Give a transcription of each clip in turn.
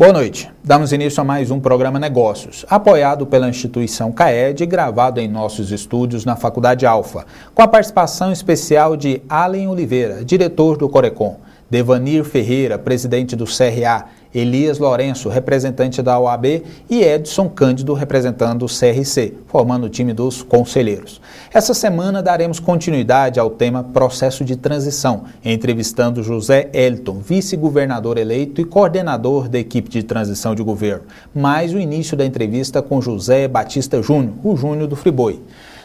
Boa noite. Damos início a mais um programa Negócios, apoiado pela instituição CAED e gravado em nossos estúdios na Faculdade Alfa, com a participação especial de Allen Oliveira, diretor do Corecon, Devanir Ferreira, presidente do CRA, Elias Lourenço, representante da OAB e Edson Cândido, representando o CRC, formando o time dos conselheiros. Essa semana daremos continuidade ao tema Processo de Transição, entrevistando José Elton, vice-governador eleito e coordenador da equipe de transição de governo, mais o início da entrevista com José Batista Júnior, o Júnior do Friboi.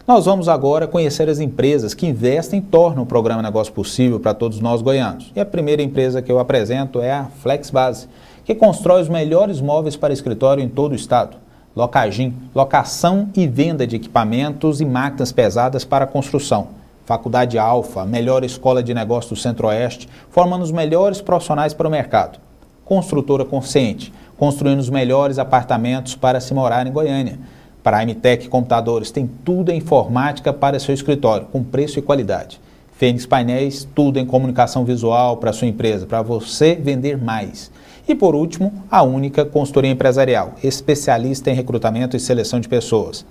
Nós vamos agora conhecer as empresas que investem e tornam o programa Negócio possível para todos nós goianos. E a primeira empresa que eu apresento é a FlexBase, que constrói os melhores móveis para escritório em todo o estado. Locagem, locação e venda de equipamentos e máquinas pesadas para construção. Faculdade Alfa, a melhor escola de negócios do Centro-Oeste, formando os melhores profissionais para o mercado. Construtora Consciente, construindo os melhores apartamentos para se morar em Goiânia. Prime Tech Computadores, tem tudo em informática para seu escritório, com preço e qualidade. Fênix Painéis, tudo em comunicação visual para sua empresa, para você vender mais. E por último, a Única Consultoria Empresarial, especialista em recrutamento e seleção de pessoas.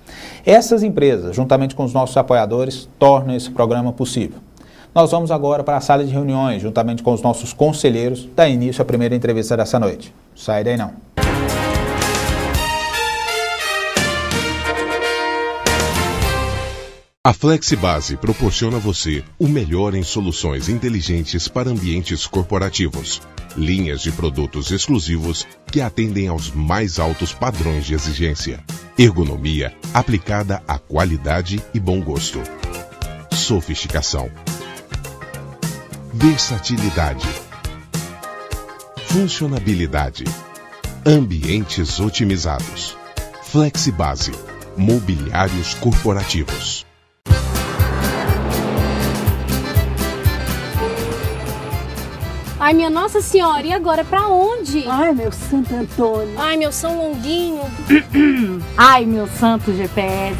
Essas empresas, juntamente com os nossos apoiadores, tornam esse programa possível. Nós vamos agora para a sala de reuniões, juntamente com os nossos conselheiros, dar início à primeira entrevista dessa noite. Sai daí não. A FlexBase proporciona a você o melhor em soluções inteligentes para ambientes corporativos. Linhas de produtos exclusivos que atendem aos mais altos padrões de exigência. Ergonomia aplicada à qualidade e bom gosto. Sofisticação. Versatilidade. Funcionabilidade. Ambientes otimizados. FlexBase. Mobiliários corporativos. Ai, minha Nossa Senhora, e agora pra onde? Ai, meu Santo Antônio. Ai, meu São Longuinho. Ai, meu Santo GPS.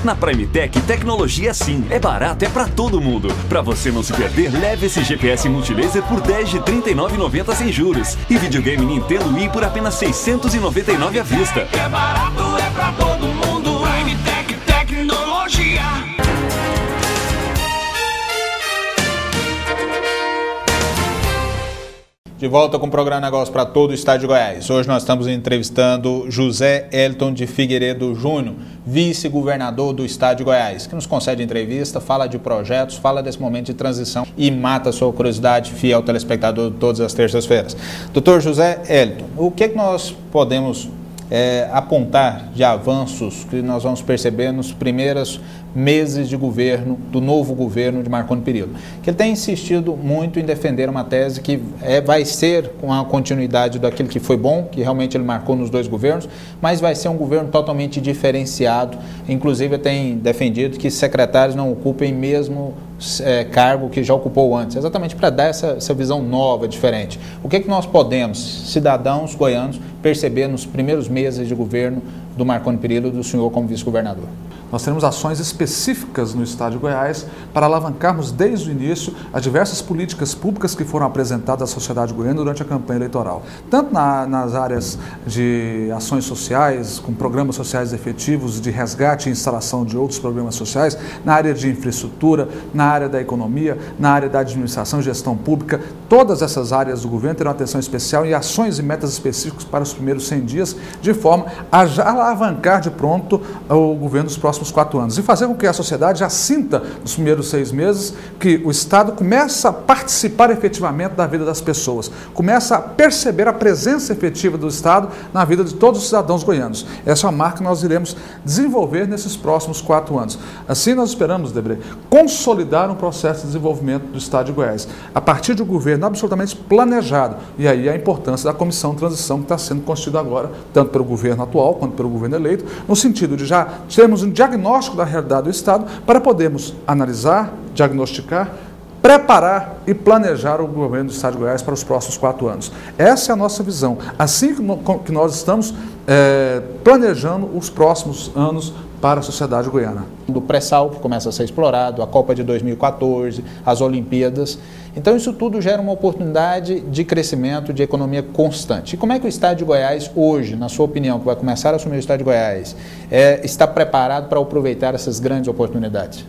Na Prime Tech, tecnologia sim, é barato, é pra todo mundo. Pra você não se perder, leve esse GPS Multilaser por R$10 de R$ 39,90 sem juros. E videogame Nintendo Wii por apenas R$ 699 à vista. É barato, é pra todo mundo. Prime Tech, tecnologia. De volta com o programa Negócio para todo o estado de Goiás. Hoje nós estamos entrevistando José Elton de Figueiredo Júnior, vice-governador do estado de Goiás, que nos concede entrevista, fala de projetos, fala desse momento de transição e mata a sua curiosidade fiel telespectador todas as terças-feiras. Doutor José Elton, o que nós podemos apontar de avanços que nós vamos perceber nos primeiros meses de governo, do novo governo de Marconi Perillo? Que ele tem insistido muito em defender uma tese que vai ser com a continuidade daquilo que foi bom, que realmente ele marcou nos dois governos, mas vai ser um governo totalmente diferenciado. Inclusive tem defendido que secretários não ocupem mesmo cargo que já ocupou antes, exatamente para dar essa visão nova, diferente. O que nós podemos, cidadãos goianos, perceber nos primeiros meses de governo do Marconi Perillo, do senhor como vice-governador? Nós teremos ações específicas no estado de Goiás para alavancarmos desde o início as diversas políticas públicas que foram apresentadas à sociedade goiana durante a campanha eleitoral. Tanto nas áreas de ações sociais, com programas sociais efetivos, de resgate e instalação de outros programas sociais, na área de infraestrutura, na área da economia, na área da administração e gestão pública. Todas essas áreas do governo terão atenção especial e ações e metas específicas para os primeiros 100 dias, de forma a já alavancar de pronto o governo dos próximos 4 anos e fazer com que a sociedade já sinta nos primeiros 6 meses que o Estado começa a participar efetivamente da vida das pessoas, começa a perceber a presença efetiva do Estado na vida de todos os cidadãos goianos. Essa é uma marca que nós iremos desenvolver nesses próximos 4 anos. Assim nós esperamos, Debré, consolidar um processo de desenvolvimento do Estado de Goiás, a partir de um governo absolutamente planejado. E aí a importância da comissão de transição que está sendo constituída agora, tanto pelo governo atual quanto pelo governo eleito, no sentido de já termos um diagnóstico da realidade do Estado para podermos analisar, diagnosticar, preparar e planejar o governo do Estado de Goiás para os próximos 4 anos. Essa é a nossa visão. Assim que nós estamos planejando os próximos anos para a sociedade goiana. Do pré-sal, que começa a ser explorado, a Copa de 2014, as Olimpíadas. Então isso tudo gera uma oportunidade de crescimento, de economia constante. E como é que o Estado de Goiás hoje, na sua opinião, que vai começar a assumir o Estado de Goiás, está preparado para aproveitar essas grandes oportunidades?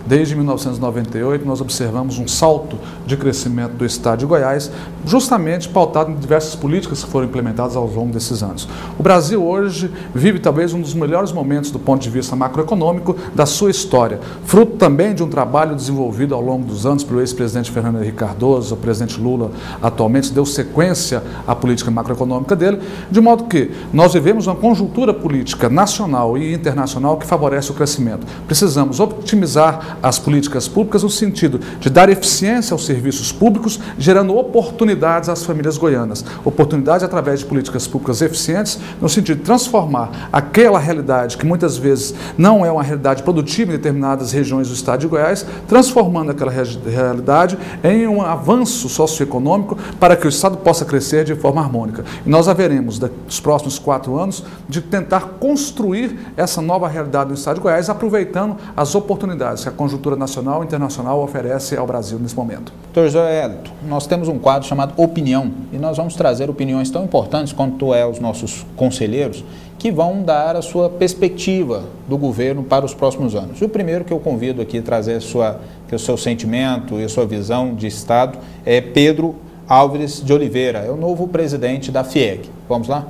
Desde 1998, nós observamos um salto de crescimento do Estado de Goiás, justamente pautado em diversas políticas que foram implementadas ao longo desses anos. O Brasil hoje vive talvez um dos melhores momentos do ponto de vista macroeconômico da sua história, fruto também de um trabalho desenvolvido ao longo dos anos pelo ex-presidente Fernando Henrique Cardoso. O presidente Lula atualmente deu sequência à política macroeconômica dele, de modo que nós vivemos uma conjuntura política nacional e internacional que favorece o crescimento. Precisamos optimizar as políticas públicas no sentido de dar eficiência aos serviços públicos, gerando oportunidades às famílias goianas. Oportunidades através de políticas públicas eficientes, no sentido de transformar aquela realidade que muitas vezes não é uma realidade produtiva em determinadas regiões do Estado de Goiás, transformando aquela realidade em um avanço socioeconômico para que o Estado possa crescer de forma harmônica. E nós haveremos, nos próximos 4 anos, de tentar construir essa nova realidade do Estado de Goiás, aproveitando as oportunidades que a conjuntura nacional e internacional oferece ao Brasil nesse momento. Dr. José Hélito, nós temos um quadro chamado Opinião, e nós vamos trazer opiniões tão importantes quanto os nossos conselheiros, que vão dar a sua perspectiva do governo para os próximos anos. E o primeiro que eu convido aqui a trazer o seu sentimento e a sua visão de Estado é Pedro Álvares de Oliveira, é o novo presidente da FIEG. Vamos lá?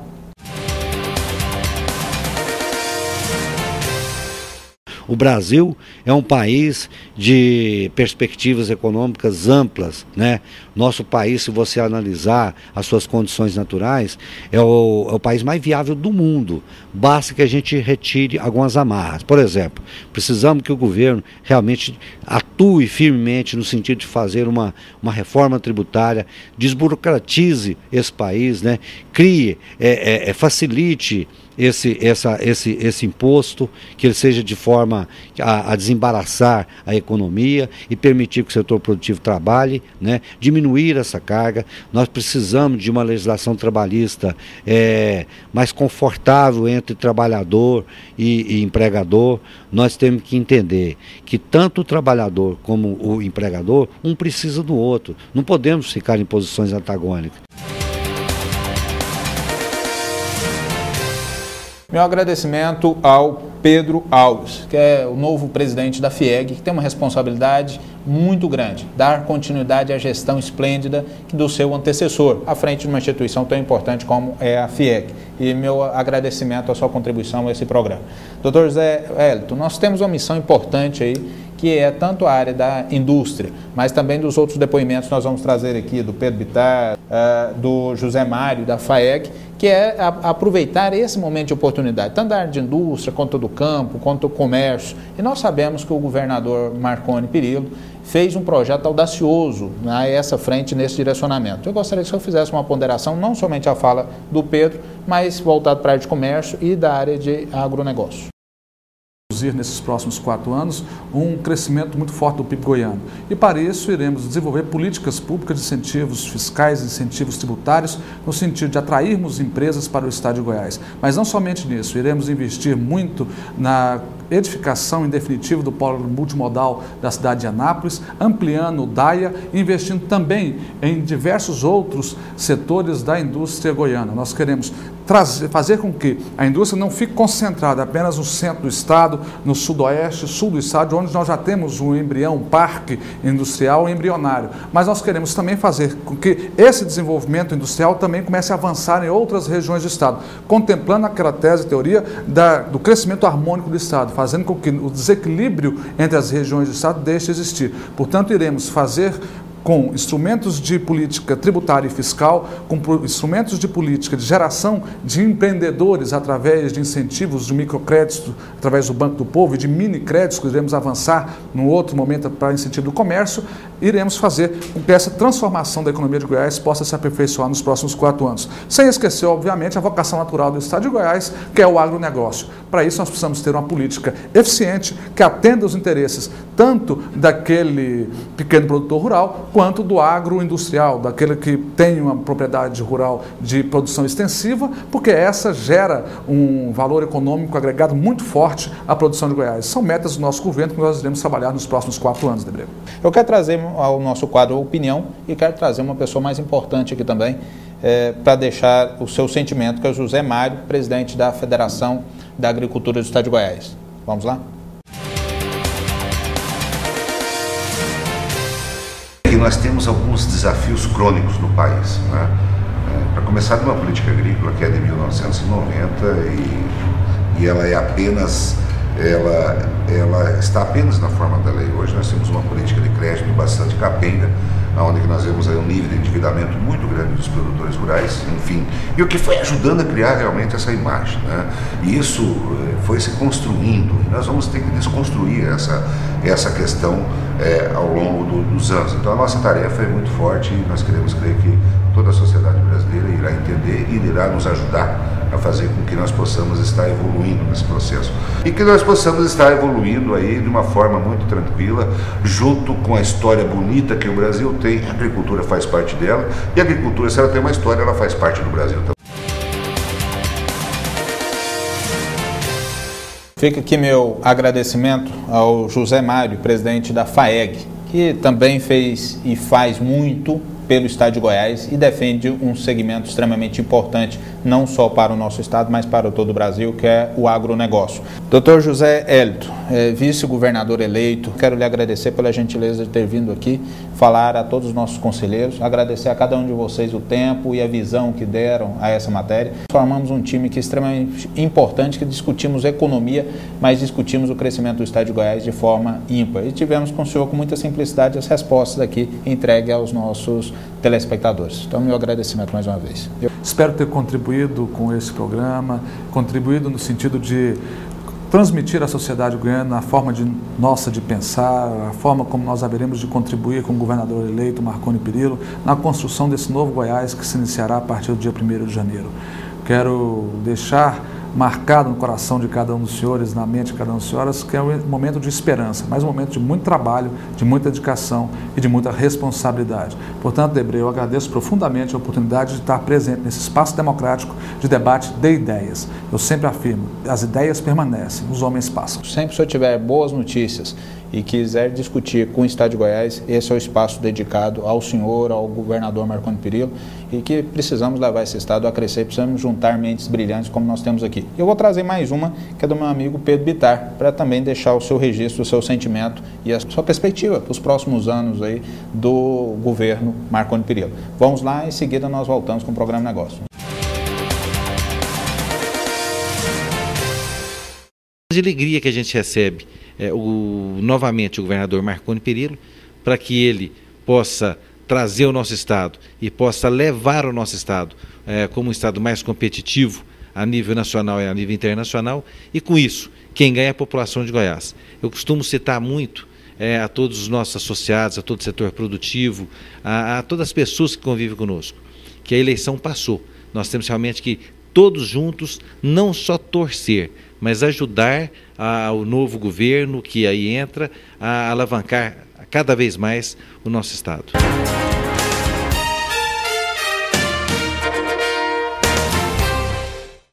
O Brasil é um país de perspectivas econômicas amplas, né? Nosso país, se você analisar as suas condições naturais, é o país mais viável do mundo. Basta que a gente retire algumas amarras. Por exemplo, precisamos que o governo realmente atue firmemente no sentido de fazer uma reforma tributária, desburocratize esse país, né? Crie, facilite esse imposto, que ele seja de forma a desembaraçar a economia e permitir que o setor produtivo trabalhe, né? Diminuir essa carga. Nós precisamos de uma legislação trabalhista mais confortável entre trabalhador e empregador. Nós temos que entender que tanto o trabalhador como o empregador, um precisa do outro. Não podemos ficar em posições antagônicas. Meu agradecimento ao Pedro Alves, que é o novo presidente da FIEG, que tem uma responsabilidade muito grande, dar continuidade à gestão esplêndida do seu antecessor, à frente de uma instituição tão importante como é a FIEG. E meu agradecimento à sua contribuição a esse programa. Dr. José Hélito, nós temos uma missão importante aí, que é tanto a área da indústria, mas também dos outros depoimentos que nós vamos trazer aqui, do Pedro Bittar, do José Mário, da FAEG, que é aproveitar esse momento de oportunidade, tanto da área de indústria, quanto do campo, quanto do comércio. E nós sabemos que o governador Marconi Perillo fez um projeto audacioso a essa frente, nesse direcionamento. Eu gostaria que o senhor fizesse uma ponderação, não somente a fala do Pedro, mas voltado para a área de comércio e da área de agronegócio. Nesses próximos 4 anos, um crescimento muito forte do PIB goiano. E para isso iremos desenvolver políticas públicas de incentivos fiscais, incentivos tributários, no sentido de atrairmos empresas para o Estado de Goiás. Mas não somente nisso, iremos investir muito na edificação em definitivo do polo multimodal da cidade de Anápolis, ampliando o DAIA, investindo também em diversos outros setores da indústria goiana. Nós queremos fazer com que a indústria não fique concentrada apenas no centro do estado, no sudoeste, sul do estado, onde nós já temos um embrião, um parque industrial embrionário. Mas nós queremos também fazer com que esse desenvolvimento industrial também comece a avançar em outras regiões do estado, contemplando aquela tese e teoria do crescimento harmônico do estado, fazendo com que o desequilíbrio entre as regiões do estado deixe de existir. Portanto, iremos fazer com instrumentos de política tributária e fiscal, com instrumentos de política de geração de empreendedores através de incentivos de microcréditos, através do Banco do Povo e de mini-créditos, que iremos avançar num outro momento para incentivo do comércio, iremos fazer com que essa transformação da economia de Goiás possa se aperfeiçoar nos próximos 4 anos. Sem esquecer, obviamente, a vocação natural do Estado de Goiás, que é o agronegócio. Para isso, nós precisamos ter uma política eficiente que atenda os interesses tanto daquele pequeno produtor rural, quanto do agroindustrial, daquele que tem uma propriedade rural de produção extensiva, porque essa gera um valor econômico agregado muito forte à produção de Goiás. São metas do nosso governo que nós iremos trabalhar nos próximos 4 anos, Debrego. Eu quero trazer ao nosso quadro Opinião e quero trazer uma pessoa mais importante aqui também, para deixar o seu sentimento, que é o José Mário, presidente da Federação da Agricultura do Estado de Goiás. Vamos lá? E nós temos alguns desafios crônicos no país, né? Para começar, de uma política agrícola que é de 1990 e ela é apenas, ela está apenas na forma da lei. Hoje nós temos uma política de crédito bastante capenga, onde nós vemos aí um nível de endividamento muito grande dos produtores rurais, enfim, e o que foi ajudando a criar realmente essa imagem, né? E isso foi se construindo, e nós vamos ter que desconstruir essa questão ao longo dos anos. Então a nossa tarefa é muito forte e nós queremos crer que toda a sociedade brasileira irá entender e irá nos ajudar a fazer com que nós possamos estar evoluindo nesse processo. E que nós possamos estar evoluindo aí de uma forma muito tranquila, junto com a história bonita que o Brasil tem. A agricultura faz parte dela, e a agricultura, se ela tem uma história, ela faz parte do Brasil também. Fica aqui meu agradecimento ao José Mário, presidente da FAEG, que também fez e faz muito pelo Estado de Goiás e defende um segmento extremamente importante, não só para o nosso Estado, mas para todo o Brasil, que é o agronegócio. Dr. José Hélito, vice-governador eleito, quero lhe agradecer pela gentileza de ter vindo aqui falar a todos os nossos conselheiros, agradecer a cada um de vocês o tempo e a visão que deram a essa matéria. Formamos um time que é extremamente importante, que discutimos economia, mas discutimos o crescimento do Estado de Goiás de forma ímpar. E tivemos com o senhor, com muita simplicidade, as respostas aqui entregues aos nossos telespectadores. Então, meu agradecimento mais uma vez. Espero ter contribuído com esse programa, contribuído no sentido de transmitir à sociedade goiana a forma nossa de pensar, a forma como nós haveremos de contribuir com o governador eleito, Marconi Perillo, na construção desse novo Goiás que se iniciará a partir do dia 1º de janeiro. Quero deixar marcado no coração de cada um dos senhores, na mente de cada um dos senhores, que é um momento de esperança, mas um momento de muito trabalho, de muita dedicação e de muita responsabilidade. Portanto, Debré, eu agradeço profundamente a oportunidade de estar presente nesse espaço democrático de debate de ideias. Eu sempre afirmo, as ideias permanecem, os homens passam. Sempre se eu tiver boas notícias e quiser discutir com o Estado de Goiás, esse é o espaço dedicado ao senhor, ao governador Marconi Perillo, e que precisamos levar esse Estado a crescer, precisamos juntar mentes brilhantes como nós temos aqui. Eu vou trazer mais uma, que é do meu amigo Pedro Bittar, para também deixar o seu registro, o seu sentimento e a sua perspectiva para os próximos anos aí do governo Marconi Perillo. Vamos lá, em seguida nós voltamos com o programa Negócio. De alegria que a gente recebe novamente o governador Marconi Perillo, para que ele possa trazer o nosso Estado e possa levar o nosso Estado como um Estado mais competitivo a nível nacional e a nível internacional, e com isso, quem ganha é a população de Goiás. Eu costumo citar muito a todos os nossos associados, a todo o setor produtivo, a todas as pessoas que convivem conosco, que a eleição passou. Nós temos realmente que todos juntos não só torcer, mas ajudar o novo governo que aí entra a alavancar cada vez mais o nosso Estado.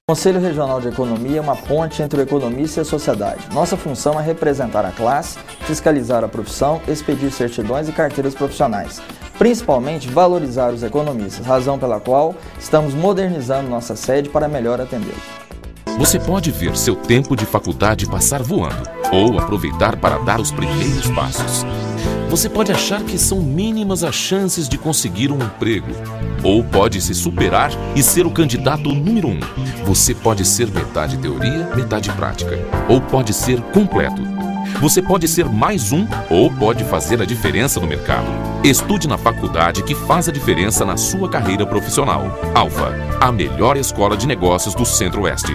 O Conselho Regional de Economia é uma ponte entre o economista e a sociedade. Nossa função é representar a classe, fiscalizar a profissão, expedir certidões e carteiras profissionais. Principalmente valorizar os economistas, razão pela qual estamos modernizando nossa sede para melhor atendê-los. Você pode ver seu tempo de faculdade passar voando, ou aproveitar para dar os primeiros passos. Você pode achar que são mínimas as chances de conseguir um emprego, ou pode se superar e ser o candidato número 1. Você pode ser metade teoria, metade prática, ou pode ser completo. Você pode ser mais um ou pode fazer a diferença no mercado. Estude na faculdade que faz a diferença na sua carreira profissional. Alfa, a melhor escola de negócios do Centro-Oeste.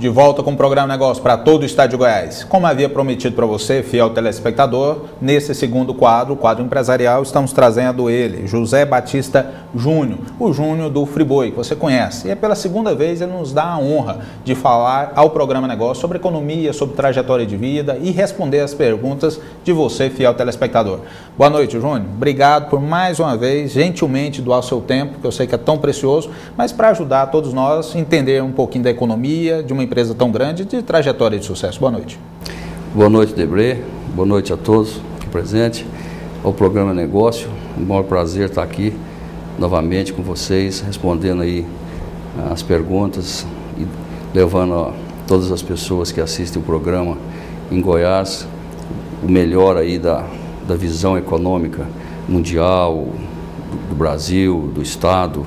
De volta com o programa Negócio para todo o estado de Goiás. Como havia prometido para você, fiel telespectador, nesse segundo quadro, o quadro empresarial, estamos trazendo ele, José Batista Júnior, o Júnior do Friboi, que você conhece. E é pela segunda vez ele nos dá a honra de falar ao programa Negócio sobre economia, sobre trajetória de vida e responder as perguntas de você, fiel telespectador. Boa noite, Júnior. Obrigado por mais uma vez, gentilmente doar o seu tempo, que eu sei que é tão precioso, mas para ajudar todos nós a entender um pouquinho da economia, de uma empresa tão grande, de trajetória de sucesso. Boa noite. Boa noite, Debré. Boa noite a todos aqui presentes ao programa Negócio. Um maior prazer estar aqui novamente com vocês, respondendo aí as perguntas e levando a todas as pessoas que assistem o programa em Goiás o melhor aí da visão econômica mundial, do Brasil, do Estado.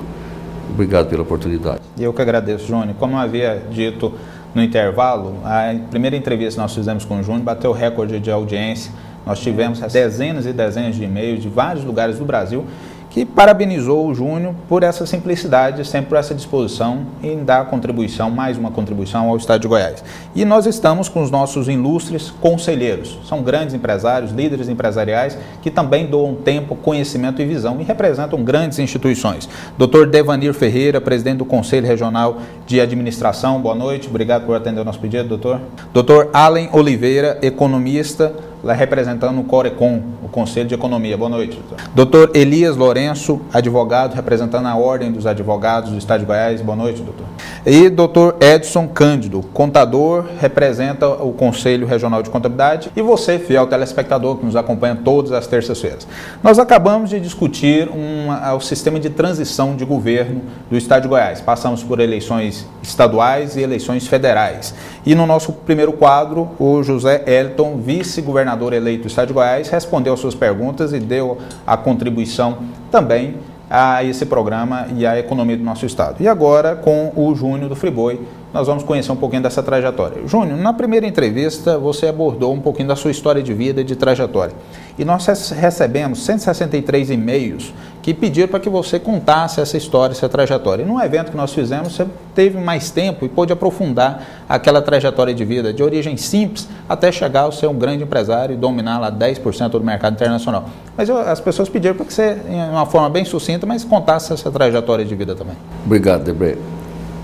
Obrigado pela oportunidade. Eu que agradeço, Júnior. Como eu havia dito no intervalo, a primeira entrevista que nós fizemos com o Júnior bateu recorde de audiência. Nós tivemos dezenas e dezenas de e-mails de vários lugares do Brasil que parabenizou o Júnior por essa simplicidade, sempre por essa disposição em dar contribuição, mais uma contribuição ao estado de Goiás. E nós estamos com os nossos ilustres conselheiros. São grandes empresários, líderes empresariais que também doam tempo, conhecimento e visão e representam grandes instituições. Dr. Devanir Ferreira, presidente do Conselho Regional de Administração, boa noite, obrigado por atender o nosso pedido, doutor. Dr. Allen Oliveira, economista, representando o Corecon, o Conselho de Economia. Boa noite, doutor. Dr. Elias Lourenço, advogado, representando a Ordem dos Advogados do Estado de Goiás. Boa noite, doutor. E Dr. Edson Cândido, contador, representa o Conselho Regional de Contabilidade. E você, fiel telespectador, que nos acompanha todas as terças-feiras. Nós acabamos de discutir o sistema de transição de governo do Estado de Goiás. Passamos por eleições estaduais e eleições federais. E no nosso primeiro quadro, o José Elton, vice-governador eleito do Estado de Goiás, respondeu às suas perguntas e deu a contribuição também a esse programa e à economia do nosso estado. E agora, com o Júnior do Friboi, nós vamos conhecer um pouquinho dessa trajetória. Júnior, na primeira entrevista, você abordou um pouquinho da sua história de vida e de trajetória. E nós recebemos 163 e-mails que pediram para que você contasse essa história, essa trajetória. E num evento que nós fizemos, você teve mais tempo e pôde aprofundar aquela trajetória de vida, de origem simples, até chegar ao ser um grande empresário e dominar lá 10% do mercado internacional. Mas as pessoas pediram para que você, de uma forma bem sucinta, mas contasse essa trajetória de vida também. Obrigado, Debré.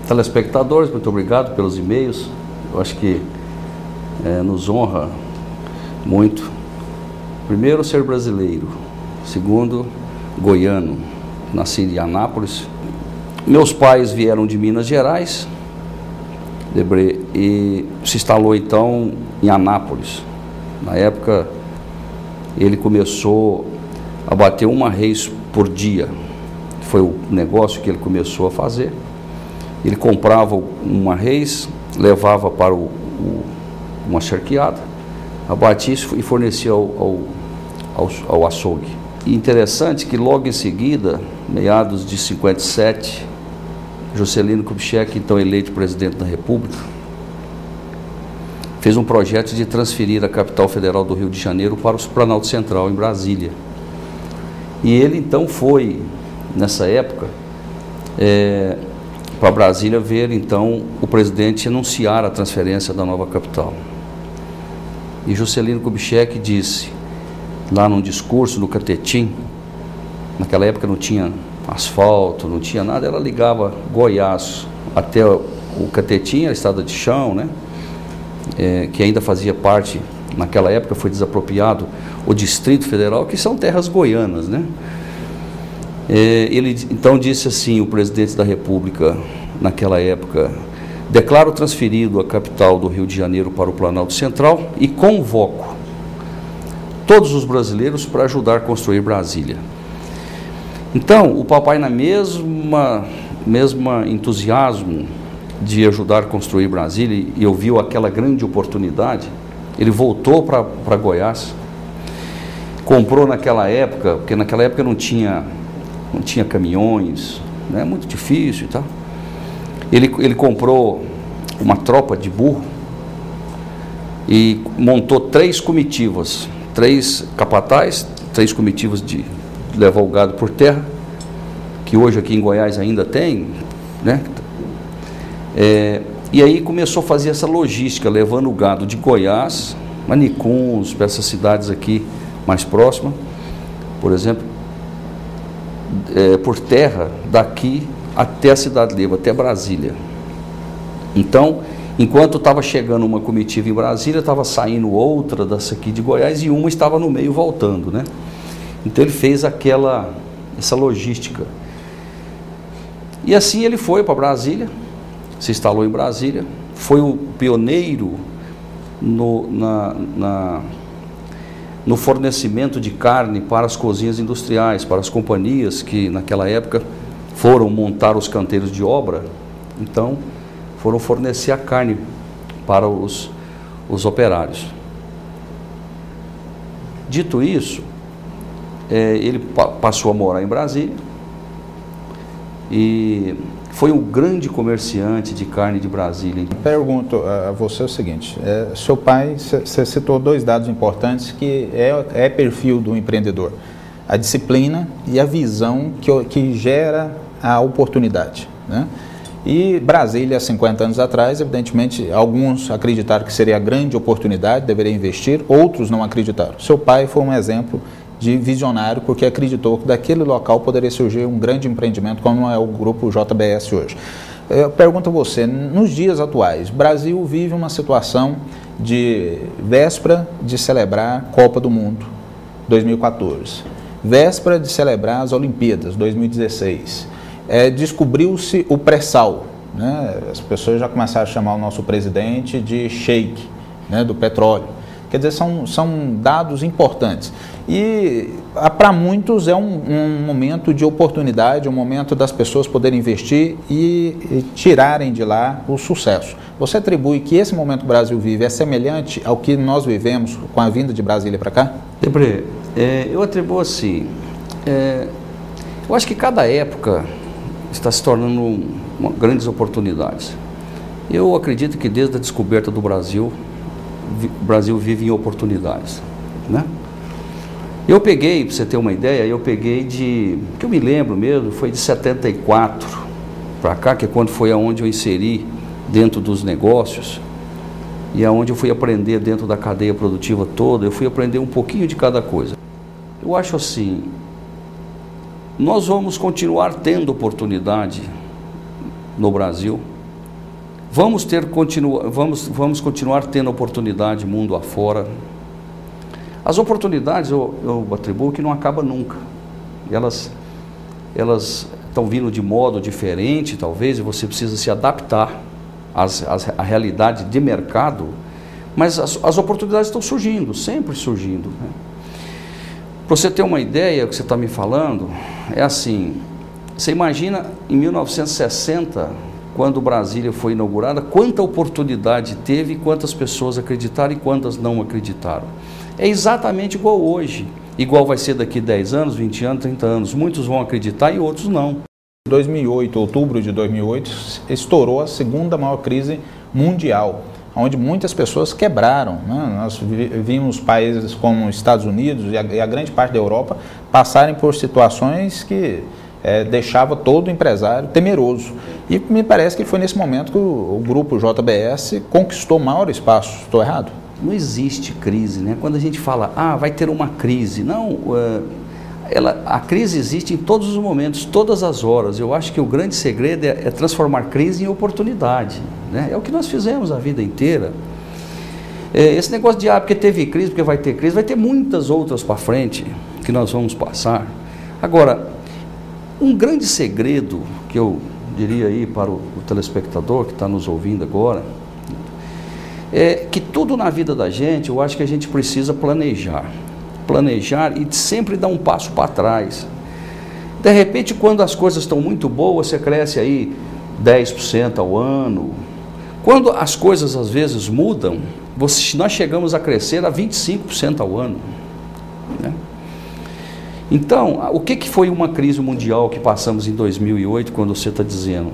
Telespectadores, muito obrigado pelos e-mails. Eu acho que nos honra muito. Primeiro, ser brasileiro. Segundo, goiano. Nasci em Anápolis. Meus pais vieram de Minas Gerais, Debré, e se instalou então em Anápolis. Na época, ele começou a bater uma reis por dia. Foi o negócio que ele começou a fazer. Ele comprava uma reis, levava para uma charqueada, abatia e fornecia ao açougue. E interessante que logo em seguida, meados de 57, Juscelino Kubitschek, então eleito presidente da República, fez um projeto de transferir a capital federal do Rio de Janeiro para o Planalto Central, em Brasília. E ele então foi, nessa época, para Brasília ver então o presidente anunciar a transferência da nova capital. E Juscelino Kubitschek disse, lá num discurso no Catetim, naquela época não tinha asfalto, não tinha nada, ela ligava Goiás até o Catetim, a estrada de chão, né? Que ainda fazia parte, naquela época foi desapropriado o Distrito Federal, que são terras goianas, né? Ele então disse assim, o presidente da República, naquela época: declaro transferido a capital do Rio de Janeiro para o Planalto Central e convoco todos os brasileiros para ajudar a construir Brasília. Então, o papai, na mesma entusiasmo de ajudar a construir Brasília, e ouviu aquela grande oportunidade, ele voltou para Goiás, comprou naquela época, porque naquela época não tinha caminhões, né, muito difícil e tal. Ele comprou uma tropa de burro e montou 3 comitivas, 3 capatazes, 3 comitivas de levar o gado por terra, que hoje aqui em Goiás ainda tem, né? E aí começou a fazer essa logística, levando o gado de Goiás, Manicuns, para essas cidades aqui mais próximas, por exemplo, por terra, daqui até a Cidade Livre, até Brasília. Então, enquanto estava chegando uma comitiva em Brasília, estava saindo outra dessa aqui de Goiás e uma estava no meio voltando, né? Então ele fez essa logística. E assim ele foi para Brasília, se instalou em Brasília, foi o pioneiro no fornecimento de carne para as cozinhas industriais, para as companhias que naquela época foram montar os canteiros de obra, então foram fornecer a carne para os operários. Dito isso, ele passou a morar em Brasília e foi um grande comerciante de carne de Brasília. Pergunto a você o seguinte, seu pai, você citou dois dados importantes que é perfil do empreendedor, a disciplina e a visão que gera a oportunidade, né? E Brasília, há 50 anos atrás, evidentemente, alguns acreditaram que seria a grande oportunidade, deveria investir, outros não acreditaram. Seu pai foi um exemplo de visionário, porque acreditou que daquele local poderia surgir um grande empreendimento, como é o grupo JBS hoje. Eu pergunto a você, nos dias atuais, o Brasil vive uma situação de véspera de celebrar Copa do Mundo 2014, véspera de celebrar as Olimpíadas 2016, descobriu-se o pré-sal, né? As pessoas já começaram a chamar o nosso presidente de sheik, né, do petróleo. Quer dizer, são dados importantes. E para muitos é um momento de oportunidade, um momento das pessoas poderem investir e tirarem de lá o sucesso. Você atribui que esse momento que o Brasil vive é semelhante ao que nós vivemos com a vinda de Brasília para cá? Debré, eu atribuo assim, eu acho que cada época está se tornando grandes oportunidades. Eu acredito que desde a descoberta do Brasil, o Brasil vive em oportunidades, né? Eu peguei, para você ter uma ideia, que eu me lembro mesmo, foi de 74 para cá, que é quando foi aonde eu inseri dentro dos negócios e aonde eu fui aprender dentro da cadeia produtiva toda, eu fui aprender um pouquinho de cada coisa. Eu acho assim, nós vamos continuar tendo oportunidade no Brasil, vamos continuar tendo oportunidade mundo afora. As oportunidades eu atribuo que não acabam nunca. Elas estão vindo de modo diferente, talvez, e você precisa se adaptar à realidade de mercado, mas as oportunidades estão surgindo, sempre surgindo, né? Para você ter uma ideia, o que você está me falando, é assim, você imagina em 1960, quando Brasília foi inaugurada, quanta oportunidade teve, quantas pessoas acreditaram e quantas não acreditaram. É exatamente igual hoje, igual vai ser daqui 10 anos, 20 anos, 30 anos. Muitos vão acreditar e outros não. Em 2008, outubro de 2008, estourou a segunda maior crise mundial, onde muitas pessoas quebraram, né? Nós vimos países como os Estados Unidos e a grande parte da Europa passarem por situações que deixava todo empresário temeroso. E me parece que foi nesse momento que o grupo JBS conquistou maior espaço. Estou errado? Não existe crise, né? Quando a gente fala, vai ter uma crise, não, a crise existe em todos os momentos, todas as horas. Eu acho que o grande segredo é transformar crise em oportunidade, né? É o que nós fizemos a vida inteira. Esse negócio de, porque teve crise, porque vai ter muitas outras para frente que nós vamos passar. Agora, um grande segredo que eu diria aí para o telespectador que está nos ouvindo agora, é que tudo na vida da gente, eu acho que a gente precisa planejar e sempre dar um passo para trás. De repente, quando as coisas estão muito boas, você cresce aí 10% ao ano. Quando as coisas às vezes mudam, nós chegamos a crescer a 25% ao ano, né? Então, o que foi uma crise mundial que passamos em 2008, quando você está dizendo?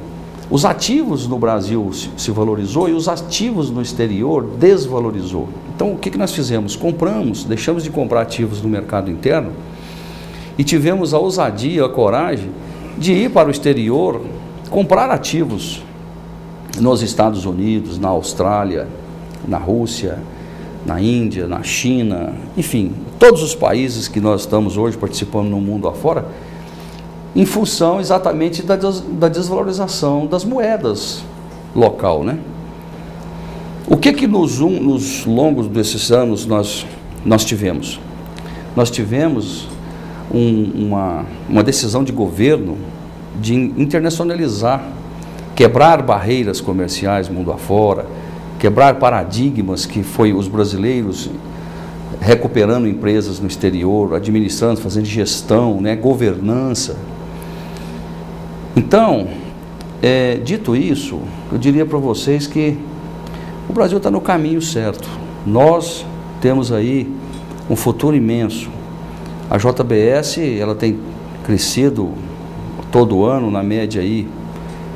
Os ativos no Brasil se valorizou e os ativos no exterior desvalorizou. Então, o que nós fizemos? Deixamos de comprar ativos no mercado interno e tivemos a ousadia, a coragem de ir para o exterior, comprar ativos nos Estados Unidos, na Austrália, na Rússia, na Índia, na China, enfim, todos os países que nós estamos hoje participando no mundo afora, em função exatamente da desvalorização das moedas local, né? O que nos longos desses anos nós tivemos? Nós tivemos uma decisão de governo de internacionalizar, quebrar barreiras comerciais mundo afora, quebrar paradigmas que foi os brasileiros recuperando empresas no exterior, administrando, fazendo gestão, né, governança. Então, dito isso, eu diria para vocês que o Brasil está no caminho certo. Nós temos aí um futuro imenso. A JBS, ela tem crescido todo ano, na média aí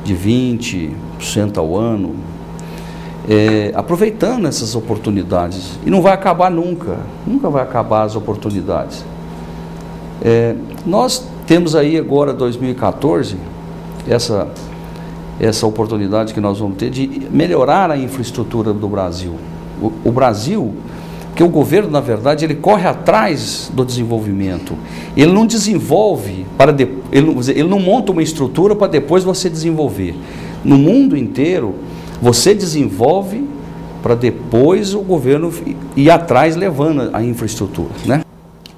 de 20% ao ano, aproveitando essas oportunidades. E não vai acabar nunca vai acabar as oportunidades. Nós temos aí agora, 2014, essa oportunidade que nós vamos ter de melhorar a infraestrutura do Brasil. O Brasil, que o governo, na verdade, ele corre atrás do desenvolvimento. Ele não desenvolve, ele não monta uma estrutura para depois você desenvolver. No mundo inteiro, você desenvolve para depois o governo ir atrás levando a infraestrutura, né?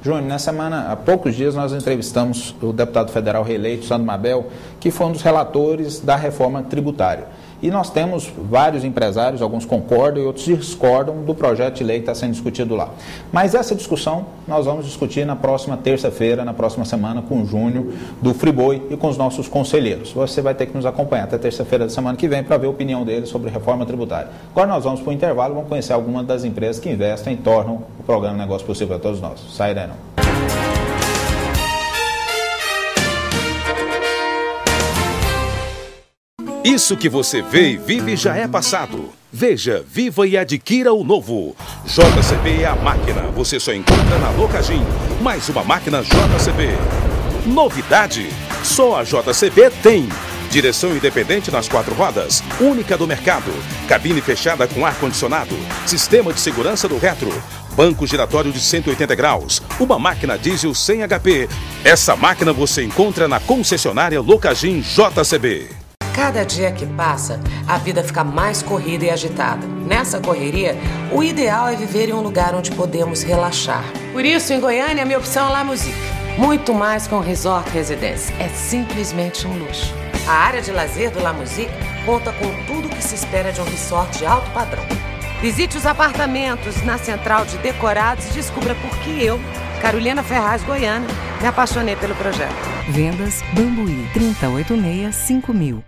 Júnior, na semana, há poucos dias, nós entrevistamos o deputado federal reeleito, Sandro Mabel, que foi um dos relatores da reforma tributária. E nós temos vários empresários, alguns concordam e outros discordam do projeto de lei que está sendo discutido lá. Mas essa discussão nós vamos discutir na próxima terça-feira, na próxima semana, com o Júnior do Friboi e com os nossos conselheiros. Você vai ter que nos acompanhar até terça-feira da semana que vem para ver a opinião deles sobre reforma tributária. Agora nós vamos para o intervalo e vamos conhecer algumas das empresas que investem e tornam o programa Negócio Possível para todos nós. Sai daí não. Isso que você vê e vive já é passado. Veja, viva e adquira o novo. JCB é a máquina. Você só encontra na Locagin. Mais uma máquina JCB. Novidade. Só a JCB tem. Direção independente nas 4 rodas. Única do mercado. Cabine fechada com ar-condicionado. Sistema de segurança do retro. Banco giratório de 180 graus. Uma máquina diesel sem HP. Essa máquina você encontra na concessionária Locagin JCB. Cada dia que passa, a vida fica mais corrida e agitada. Nessa correria, o ideal é viver em um lugar onde podemos relaxar. Por isso, em Goiânia, a minha opção é La Musique. Muito mais que um resort residência. É simplesmente um luxo. A área de lazer do La Musique conta com tudo o que se espera de um resort de alto padrão. Visite os apartamentos na central de decorados e descubra por que eu, Carolina Ferraz, Goiânia, me apaixonei pelo projeto. Vendas Bambuí 3086-5000.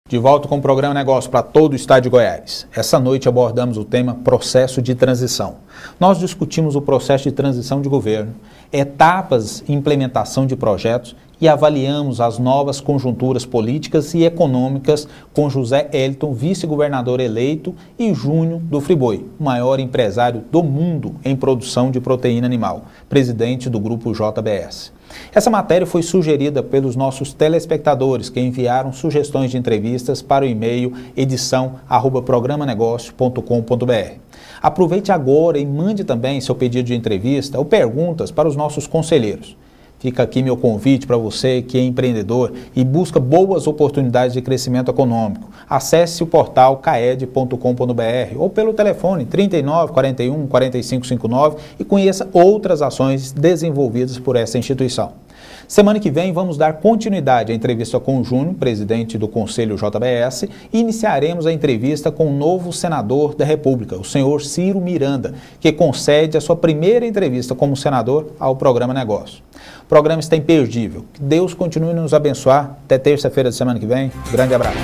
De volta com o programa Negócio para todo o estado de Goiás. Essa noite abordamos o tema processo de transição. Nós discutimos o processo de transição de governo, etapas e implementação de projetos e avaliamos as novas conjunturas políticas e econômicas com José Elton, vice-governador eleito, e Júnior do Friboi, o maior empresário do mundo em produção de proteína animal, presidente do grupo JBS. Essa matéria foi sugerida pelos nossos telespectadores que enviaram sugestões de entrevistas para o e-mail edição@programanegocio.com.br. Aproveite agora e mande também seu pedido de entrevista ou perguntas para os nossos conselheiros. Fica aqui meu convite para você que é empreendedor e busca boas oportunidades de crescimento econômico. Acesse o portal caed.com.br ou pelo telefone 39 41 45 59 e conheça outras ações desenvolvidas por essa instituição. Semana que vem vamos dar continuidade à entrevista com o Júnior, presidente do Conselho JBS, e iniciaremos a entrevista com o novo senador da República, o senhor Ciro Miranda, que concede a sua primeira entrevista como senador ao programa Negócio. O programa está imperdível. Que Deus continue a nos abençoar. Até terça-feira da semana que vem. Grande abraço.